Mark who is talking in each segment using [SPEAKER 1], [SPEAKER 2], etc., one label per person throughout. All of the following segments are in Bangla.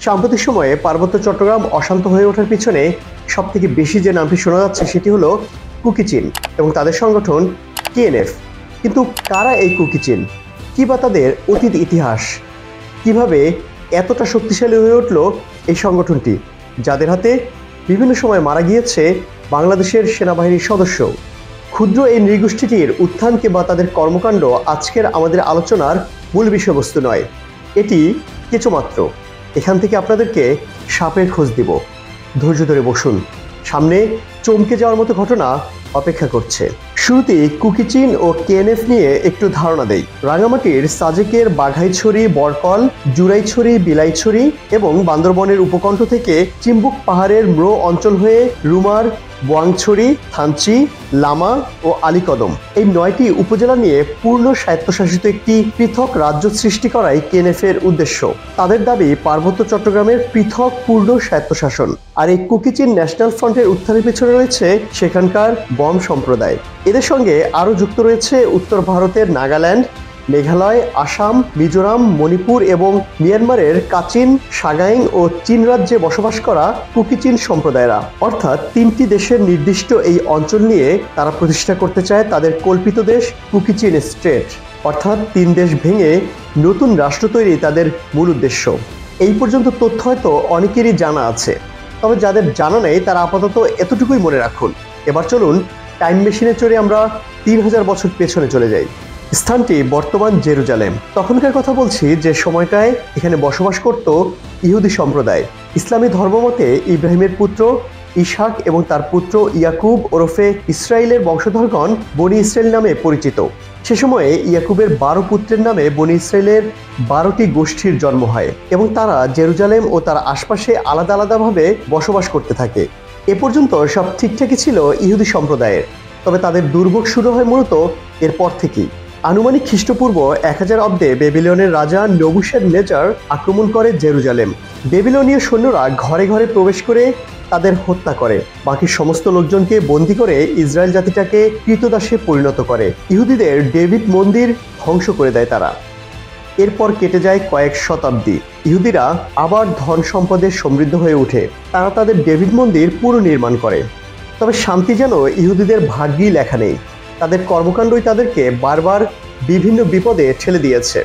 [SPEAKER 1] সাম্প্রতিক সময়ে পার্বত্য চট্টগ্রাম অশান্ত হয়ে ওঠার পিছনে সবথেকে বেশি যে নামটি শোনা যাচ্ছে সেটি হলো কুকি চীন এবং তাদের সংগঠন কেএনএফ। কিন্তু কারা এই কুকি চীন, কি বা তাদের অতীত ইতিহাস, কিভাবে এতটা শক্তিশালী হয়ে উঠল এই সংগঠনটি, যাদের হাতে বিভিন্ন সময় মারা গিয়েছে বাংলাদেশের সেনাবাহিনীর সদস্য। ক্ষুদ্র এই নৃগোষ্ঠীটির উত্থান কিংবা তাদের কর্মকাণ্ড আজকের আমাদের আলোচনার মূল বিষয়বস্তু নয়, এটি কিছুমাত্র। এখান থেকে আপনাদেরকে সাপের খোঁজ দিব। ধৈর্য ধরে বসুন, সামনে চমকে যাওয়ার মতো ঘটনা অপেক্ষা করছে। শুরুতে কুকি চীন ও কেএনএফ নিয়ে একটু ধারণা দেই। রাঙামাটির সাজেকের বাঘাইছড়ি, বরকল, জুরাইছড়ি, বিলাইছড়ি এবং বান্দরবনের উপকণ্ঠ থেকে চিম্বুক পাহাড়ের ম্রো অঞ্চল হয়ে রুমার, বোয়াংছড়ি, থানচি, লামা ও আলীকদম এই 9টি উপজেলা নিয়ে পূর্ণ স্বায়ত্তশাসিত একটি পৃথক রাজ্য সৃষ্টি করাই কেএনএফ এর উদ্দেশ্য। তাদের দাবি পার্বত্য চট্টগ্রামের পৃথক পূর্ণ স্বায়ত্তশাসন। আর এই কুকি চীন ন্যাশনাল ফ্রন্টের উত্থানের পিছনে রয়েছে সেখানকার বম সম্প্রদায়। এদের সঙ্গে আরও যুক্ত রয়েছে উত্তর ভারতের নাগাল্যান্ড, মেঘালয়, আসাম, মিজোরাম, মণিপুর এবং মিয়ানমারের কাচিন, সাগাইং ও চীন রাজ্যে বসবাস করা কুকি চীন সম্প্রদায়রা। অর্থাৎ 3টি দেশের নির্দিষ্ট এই অঞ্চল নিয়ে তারা প্রতিষ্ঠা করতে চায় তাদের কল্পিত দেশ কুকি চীন স্টেট। অর্থাৎ 3 দেশ ভেঙে নতুন রাষ্ট্র তৈরি তাদের মূল উদ্দেশ্য। এই পর্যন্ত তথ্য হয়তো অনেকেরই জানা আছে, তবে যাদের জানা নেই তারা আপাতত এতটুকুই মনে রাখুন। এবার চলুন টাইম মেশিনে চড়ে আমরা 3000 বছর পেছনে চলে যাই। স্থানটি বর্তমান জেরুজালেম। তখনকার কথা বলছি যে সময়টায় এখানে বসবাস করত ইহুদি সম্প্রদায়। ইসলামী ধর্মমতে ইব্রাহিমের পুত্র ইসহাক এবং তার পুত্র ইয়াকুব ওরফে ইসরায়েলের বংশধরগণ বনি ইসরায়েল নামে পরিচিত। সে সময়ে ইয়াকুবের 12 পুত্রের নামে বনি ইসরায়েলের 12টি গোষ্ঠীর জন্ম হয় এবং তারা জেরুজালেম ও তার আশপাশে আলাদা আলাদাভাবে বসবাস করতে থাকে। এ পর্যন্ত সব ঠিকঠাকই ছিল ইহুদি সম্প্রদায়ের, তবে তাদের দুর্ভোগ শুরু হয় মূলত এরপর থেকেই। আনুমানিক খ্রিস্টপূর্ব 1000 অব্দে বেবিলনের রাজা নেবুকাদনেজার আক্রমণ করে জেরুজালেম। বেবিলনীয় সৈন্যরা ঘরে ঘরে প্রবেশ করে তাদের হত্যা করে, বাকি সমস্ত লোকজনকে বন্দী করে ইসরায়েল জাতিটাকে কৃতদাসে পরিণত করে। ইহুদিদের ডেভিড মন্দির ধ্বংস করে দেয় তারা। এরপর কেটে যায় কয়েক শতাব্দী। ইহুদিরা আবার ধন সম্পদে সমৃদ্ধ হয়ে ওঠে। তারা তাদের ডেভিড মন্দির পুনর্নির্মাণ করে। তবে শান্তি যেন ইহুদিদের ভাগ্যেই লেখা নেই। তাদের কর্মকাণ্ডই তাদেরকে বারবার বিভিন্ন বিপদে ঠেলে দিয়েছে।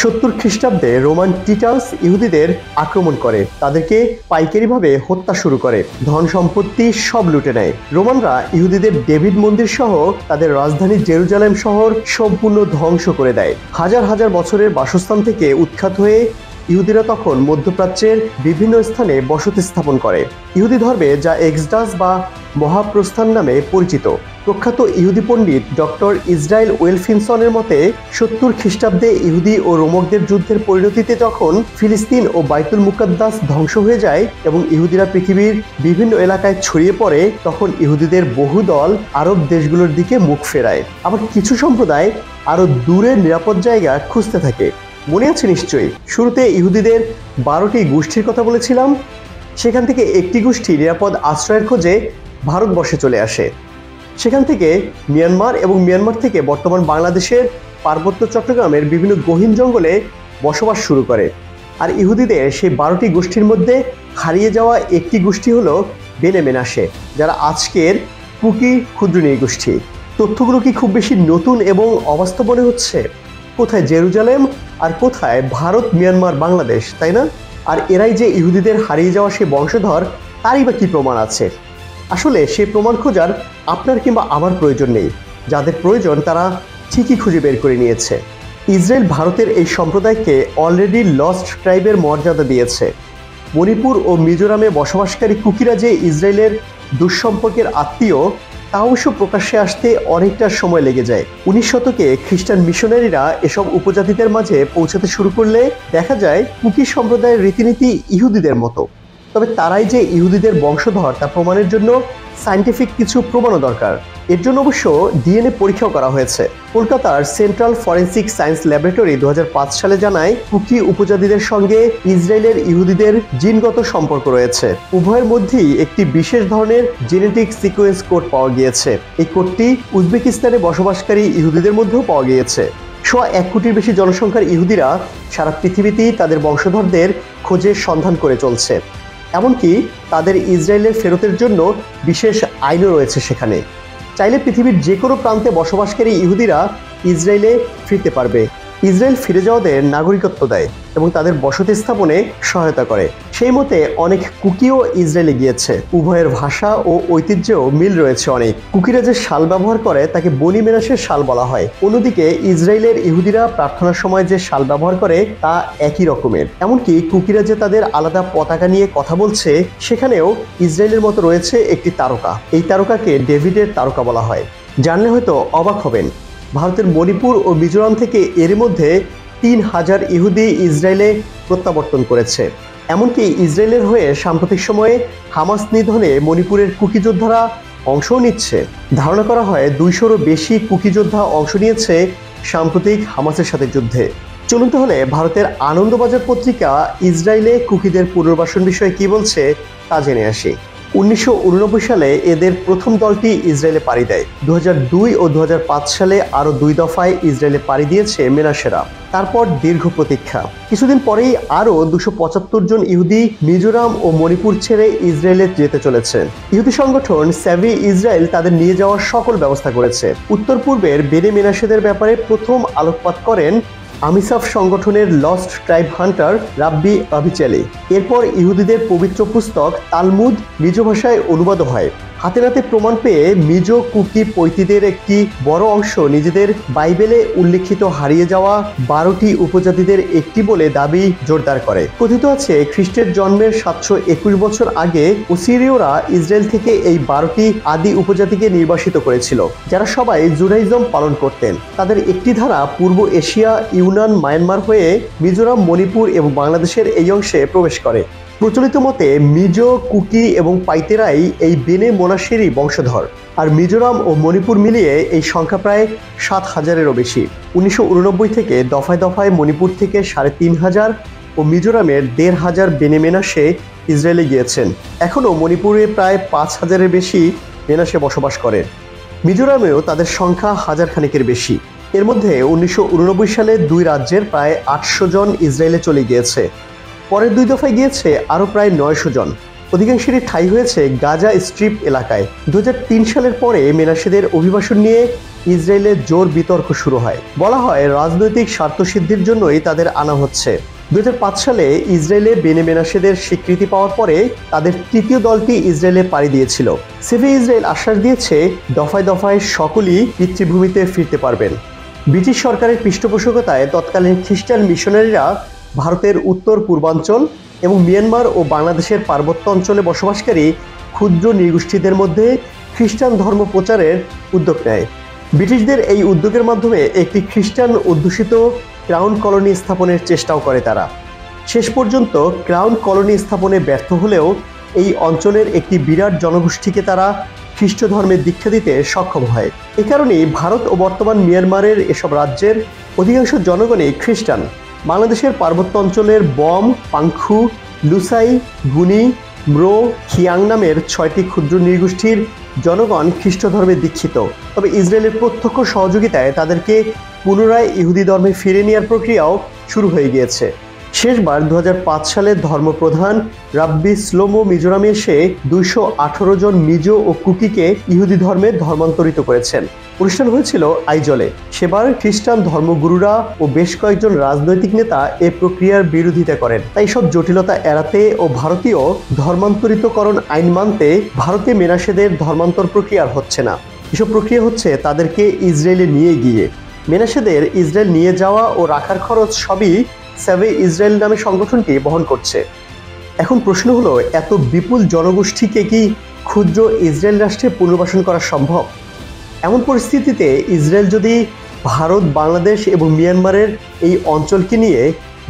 [SPEAKER 1] 70 খ্রিস্টাব্দে রোমান টিটাস ইহুদিদের আক্রমণ করে, তাদেরকে পাইকারিভাবে হত্যা শুরু করে, ধন সম্পত্তি সব লুটে নেয়। রোমানরা ইহুদিদের ডেভিড মন্দির সহ তাদের রাজধানী জেরুজালেম শহর সম্পূর্ণ ধ্বংস করে দেয়। হাজার হাজার বছরের বাসস্থান থেকে উৎখাত হয়ে ইহুদিরা তখন মধ্যপ্রাচ্যের বিভিন্ন স্থানে বসতি স্থাপন করে। ইহুদি ধর্মে যা এক্সডাস বা মহাপ্রস্থান নামে পরিচিত। প্রখ্যাত ইহুদি পণ্ডিত ডক্টর ইসরায়েল ওয়েলফিনসনের মতে 70 খ্রিস্টাব্দে ইহুদি ও রোমকদের যুদ্ধের পরিণতিতে যখন ফিলিস্তিন ও বাইতুল মুকাদ্দাস ধ্বংস হয়ে যায় এবং ইহুদিরা পৃথিবীর বিভিন্ন এলাকায় ছড়িয়ে পড়ে, তখন ইহুদিদের বহু দল আরব দেশগুলোর দিকে মুখ ফেরায়। আবার কিছু সম্প্রদায় আরও দূরের নিরাপদ জায়গা খুঁজতে থাকে। মনে আছে নিশ্চয়ই, শুরুতে ইহুদিদের 12টি গোষ্ঠীর কথা বলেছিলাম। সেখান থেকে একটি গোষ্ঠী নিরাপদ আশ্রয়ের খোঁজে ভারতবর্ষে চলে আসে। সেখান থেকে মিয়ানমার এবং মিয়ানমার থেকে বর্তমান বাংলাদেশের পার্বত্য চট্টগ্রামের বিভিন্ন গহীন জঙ্গলে বসবাস শুরু করে। আর ইহুদিদের সেই 12টি গোষ্ঠীর মধ্যে হারিয়ে যাওয়া একটি গোষ্ঠী হলো বেনে মেনাসে, যারা আজকের কুকি ক্ষুদ্র নৃগোষ্ঠী। তথ্যগুলো কি খুব বেশি নতুন এবং অবাস্তব মনে হচ্ছে? কোথায় জেরুজালেম আর কোথায় ভারত, মিয়ানমার, বাংলাদেশ, তাই না? আর এরাই যে ইহুদিদের হারিয়ে যাওয়া সেই বংশধর, তারই বা কী প্রমাণ আছে? আসলে সেই প্রমাণ খোঁজার আপনার কিংবা আমার প্রয়োজন নেই। যাদের প্রয়োজন তারা ঠিকই খুঁজে বের করে নিয়েছে। ইসরায়েল ভারতের এই সম্প্রদায়কে অলরেডি লস্ট ট্রাইবের মর্যাদা দিয়েছে। মণিপুর ও মিজোরামে বসবাসকারী কুকিরা যে ইসরায়েলের দুঃসম্পর্কের আত্মীয়, তা অবশ্য প্রকাশ্যে আসতে অনেকটা সময় লেগে যায়। 19 শতকে খ্রিস্টান মিশনারিরা এসব উপজাতিদের মাঝে পৌঁছাতে শুরু করলে দেখা যায় কুকি সম্প্রদায়ের রীতিনীতি ইহুদিদের মতো। তবে তারাই যে ইহুদিদের বংশধর তা প্রমাণের জন্য সায়েন্টিফিক কিছু প্রমাণও দরকার। এর জন্য অবশ্য ডিএনএ পরীক্ষাও করা হয়েছে। কলকাতার সেন্ট্রাল ফরেন্সিক সায়েন্স ল্যাবরেটরি 2005 সালে জানায় কুকি উপজাতিদের সঙ্গে ইসরায়েলের ইহুদিদের জিনগত সম্পর্ক রয়েছে। উভয়ের মধ্যেই একটি বিশেষ ধরনের জেনেটিক সিকোয়েন্স কোড পাওয়া গিয়েছে। এই কোডটি উজবেকিস্তানে বসবাসকারী ইহুদিদের মধ্যেও পাওয়া গিয়েছে। 1 কোটির বেশি জনসংখ্যার ইহুদিরা সারা পৃথিবীতেই তাদের বংশধরদের খোঁজে সন্ধান করে চলছে। এমনকি তাদের ইসরায়েলে ফেরতের জন্য বিশেষ আইনও রয়েছে সেখানে। চাইলে পৃথিবীর যে কোনো প্রান্তে বসবাসকারী ইহুদিরা ইসরায়েলে ফিরতে পারবে। ইসরায়েল ফিরে যাওয়াদের নাগরিকত্ব দেয় এবং তাদের বসতি স্থাপনে সহায়তা করে। সেই মতে অনেক কুকিও ইসরায়েলে গিয়েছে। উভয়ের ভাষা ও ঐতিহ্যেও মিল রয়েছে অনেক। কুকিরা যে শাল ব্যবহার করে তাকে বনি মেনাসের শাল বলা হয়। অন্যদিকে ইসরায়েলের ইহুদিরা প্রার্থনার সময় যে শাল ব্যবহার করে তা একই রকমের। এমনকি কুকিরা যে তাদের আলাদা পতাকা নিয়ে কথা বলছে, সেখানেও ইসরায়েলের মতো রয়েছে একটি তারকা। এই তারকাকে ডেভিডের তারকা বলা হয়। জানলে হয়তো অবাক হবেন, ভারতের মণিপুর ও মিজোরাম থেকে এর মধ্যে 3000 ইহুদি ইসরায়েলে প্রত্যাবর্তন করেছে। এমনকি ইসরায়েলের হয়ে সাম্প্রতিক সময়ে হামাস নিধনে মণিপুরের কুকি যোদ্ধারা অংশও নিচ্ছে। ধারণা করা হয় 200-রও বেশি কুকি যোদ্ধা অংশ নিয়েছে সাম্প্রতিক হামাসের সাথে যুদ্ধে। চলুন তাহলে ভারতের আনন্দবাজার পত্রিকা ইসরায়েলে কুকিদের পুনর্বাসন বিষয়ে কি বলছে তা জেনে আসি। 1989 সালে এদের প্রথম দলটি ইসরায়েলে পাড়ি দেয়। 2002 ও 2005 সালে আরও 2 দফায় ইসরায়েলে পাড়ি দিয়েছে মেনাসেরা। তারপর দীর্ঘ প্রতীক্ষা। কিছুদিন পরেই আরও 275 জন ইহুদি মিজোরাম ও মণিপুর ছেড়ে ইসরায়েলে যেতে চলেছে। ইহুদি সংগঠন সেভি ইসরায়েল তাদের নিয়ে যাওয়ার সকল ব্যবস্থা করেছে। উত্তর পূর্বের বেনে মেনাসেদের ব্যাপারে প্রথম আলোকপাত করেন আমিসাফ সংগঠনের লস্ট ট্রাইব হান্টার রাব্বি আভিচেলি। এরপর ইহুদিদের পবিত্র পুস্তক তালমুদ মিজো ভাষায় অনুবাদ হয়। হাতে নাতে প্রমাণ পেয়ে মিজো কুকি পৈতীদের একটি বড় অংশ নিজেদের বাইবেলে উল্লেখিত হারিয়ে যাওয়া 12টি উপজাতিদের একটি বলে দাবি জোরদার করে। কথিত আছে খ্রিস্টের জন্মের 721 বছর আগে অসিরীয়রা ইসরায়েল থেকে এই 12টি আদি উপজাতিকে নির্বাসিত করেছিল, যারা সবাই জুডাইজম পালন করতেন। তাদের একটি ধারা পূর্ব এশিয়া, ইউনান, মায়ানমার হয়ে মিজোরাম, মণিপুর এবং বাংলাদেশের এই অংশে প্রবেশ করে। প্রচলিত মতে মিজো, কুকি এবং পাইতেরাই এই বেনে মোনাশেরই বংশধর। আর মিজোরাম ও মণিপুর মিলিয়ে এই সংখ্যা প্রায় 7000-এরও বেশি। 1989 থেকে দফায় দফায় মণিপুর থেকে 3500 ও মিজোরামের 1500 বেনে মেনাসে ইসরায়েলে গিয়েছেন। এখনও মণিপুরে প্রায় 5000-এর বেশি মেনাসে বসবাস করে। মিজোরামেও তাদের সংখ্যা 1000 খানেকের বেশি। এর মধ্যে 1989 সালে 2 রাজ্যের প্রায় 800 জন ইসরায়েলে চলে গিয়েছে। পরের 2 দফায় গিয়েছে আরও প্রায় 900 জন। অধিকাংশেরই ঠাঁই হয়েছে গাজা স্ট্রিপ এলাকায়। 2003 সালের পরে মেনাসেদের অভিবাসন নিয়ে ইসরায়েলে জোর বিতর্ক শুরু হয়। বলা হয় রাজনৈতিক স্বার্থসিদ্ধির জন্যই তাদের আনা হচ্ছে। 2005 সালে ইসরায়েলে বেনে মেনাসেদের স্বীকৃতি পাওয়ার পরে তাদের তৃতীয় দলটি ইসরায়েলে পাড়ি দিয়েছিল। সেভে ইসরায়েল আশ্বাস দিয়েছে দফায় দফায় সকলেই পিতৃভূমিতে ফিরতে পারবেন। ব্রিটিশ সরকারের পৃষ্ঠপোষকতায় তৎকালীন খ্রিস্টান মিশনারিরা ভারতের উত্তর পূর্বাঞ্চল এবং মিয়ানমার ও বাংলাদেশের পার্বত্য অঞ্চলে বসবাসকারী ক্ষুদ্র নৃগোষ্ঠীদের মধ্যে খ্রিস্টান ধর্ম প্রচারের উদ্যোগ নেয়। ব্রিটিশদের এই উদ্যোগের মাধ্যমে একটি খ্রিস্টান অধ্যুষিত ক্রাউন কলোনি স্থাপনের চেষ্টাও করে তারা। শেষ পর্যন্ত ক্রাউন কলোনি স্থাপনে ব্যর্থ হলেও এই অঞ্চলের একটি বিরাট জনগোষ্ঠীকে তারা খ্রিস্ট ধর্মের দীক্ষা দিতে সক্ষম হয়। এ কারণেই ভারত ও বর্তমান মিয়ানমারের এসব রাজ্যের অধিকাংশ জনগণই খ্রিস্টান। বাংলাদেশের পার্বত্য অঞ্চলের বম, পাংখু, লুসাই, গুনি, ম্রো, খিয়াং নামের 6টি ক্ষুদ্র নৃগোষ্ঠীর জনগণ খ্রিস্ট ধর্মে দীক্ষিত। তবে ইসরায়েলের প্রত্যক্ষ সহযোগিতায় তাদেরকে পুনরায় ইহুদি ধর্মে ফিরে নেওয়ার প্রক্রিয়াও শুরু হয়ে গিয়েছে। শেষবার 2005 সালে ধর্মপ্রধান রাব্বি শ্লোমো মিজোরামে এসে 218 জন মিজো ও কুকিকে ইহুদি ধর্মে ধর্মান্তরিত করেছেন। অনুষ্ঠান হয়েছিল আইজলে। সেবার খ্রিস্টান ধর্মগুরুরা ও বেশ কয়েকজন রাজনৈতিক নেতা এ প্রক্রিয়ার বিরোধিতা করেন। তাই সব জটিলতা এড়াতে ও ভারতীয় ধর্মান্তরিতকরণ আইন মানতে ভারতে মেনাসেদের ধর্মান্তর প্রক্রিয়া হচ্ছে না। এসব প্রক্রিয়া হচ্ছে তাদেরকে ইসরায়েলে নিয়ে গিয়ে। মেনাসেদের ইসরায়েল নিয়ে যাওয়া ও রাখার খরচ সবই সেভে ইসরায়েল নামে সংগঠনটি বহন করছে। এখন প্রশ্ন হলো, এত বিপুল জনগোষ্ঠীকে কি ক্ষুদ্র ইসরায়েল রাষ্ট্রে পুনর্বাসন করা সম্ভব? এমন পরিস্থিতিতে ইসরায়েল যদি ভারত, বাংলাদেশ এবং মিয়ানমারের এই অঞ্চলকে নিয়ে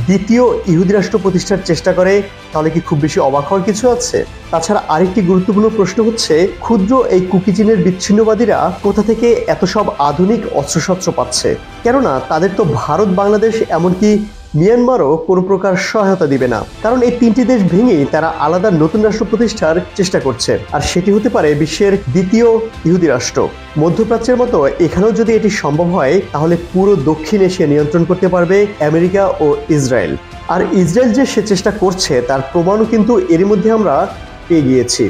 [SPEAKER 1] দ্বিতীয় ইহুদি রাষ্ট্র প্রতিষ্ঠার চেষ্টা করে, তাহলে কি খুব বেশি অবাক হওয়ার কিছু আছে? তাছাড়া আরেকটি গুরুত্বপূর্ণ প্রশ্ন হচ্ছে, ক্ষুদ্র এই কুকি চীনের বিচ্ছিন্নবাদীরা কোথা থেকে এত সব আধুনিক অস্ত্রশস্ত্র পাচ্ছে? কেননা তাদের তো ভারত, বাংলাদেশ এমনকি মিয়ানমারও কোনো প্রকার সহায়তা দিবে না, কারণ এই তিনটি দেশ ভেঙেই তারা আলাদা নতুন রাষ্ট্র প্রতিষ্ঠার চেষ্টা করছে, আর সেটি হতে পারে বিশ্বের দ্বিতীয় ইহুদি রাষ্ট্র। মধ্যপ্রাচ্যের মতো এখানেও যদি এটি সম্ভব হয়, তাহলে পুরো দক্ষিণ এশিয়া নিয়ন্ত্রণ করতে পারবে আমেরিকা ও ইসরায়েল। আর ইসরায়েল যে সে চেষ্টা করছে তার প্রমাণও কিন্তু এরই মধ্যে আমরা পেয়ে গিয়েছি।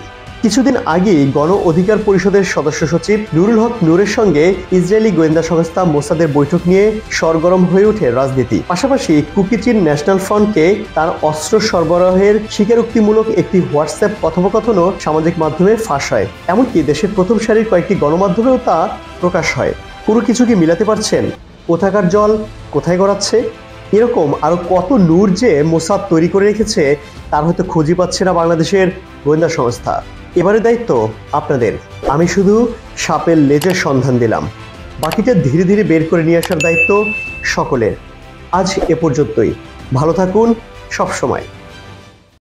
[SPEAKER 1] কিছুদিন আগেই গণ অধিকার পরিষদের সদস্য সচিব নুরুল হক নূরের সঙ্গে ইসরায়েলি গোয়েন্দা সংস্থা মোসাদের বৈঠক নিয়ে সরগরম হয়ে ওঠে রাজনীতি। পাশাপাশি কুকিচিন ন্যাশনাল ফ্রন্টকে তার অস্ত্র সরবরাহের স্বীকারোক্তিমূলক একটি হোয়াটসঅ্যাপ কথোপকথনও সামাজিক মাধ্যমে ফাঁস হয়। এমনকি দেশের প্রথম সারির কয়েকটি গণমাধ্যমেও তা প্রকাশ হয়। পুরো কিছু কি মিলাতে পারছেন? কোথাকার জল কোথায় গড়াচ্ছে? এরকম আরো কত নূর যে মোসাদ তৈরি করে রেখেছে তার হয়তো খোঁজই পাচ্ছে না বাংলাদেশের গোয়েন্দা সংস্থা। এবারে দায়িত্ব আপনাদের। আমি শুধু সাপের লেজের সন্ধান দিলাম, বাকিটা ধীরে ধীরে বের করে নিয়ে আসার দায়িত্ব সকলের। আজ এ পর্যন্তই। ভালো থাকুন সব সময়।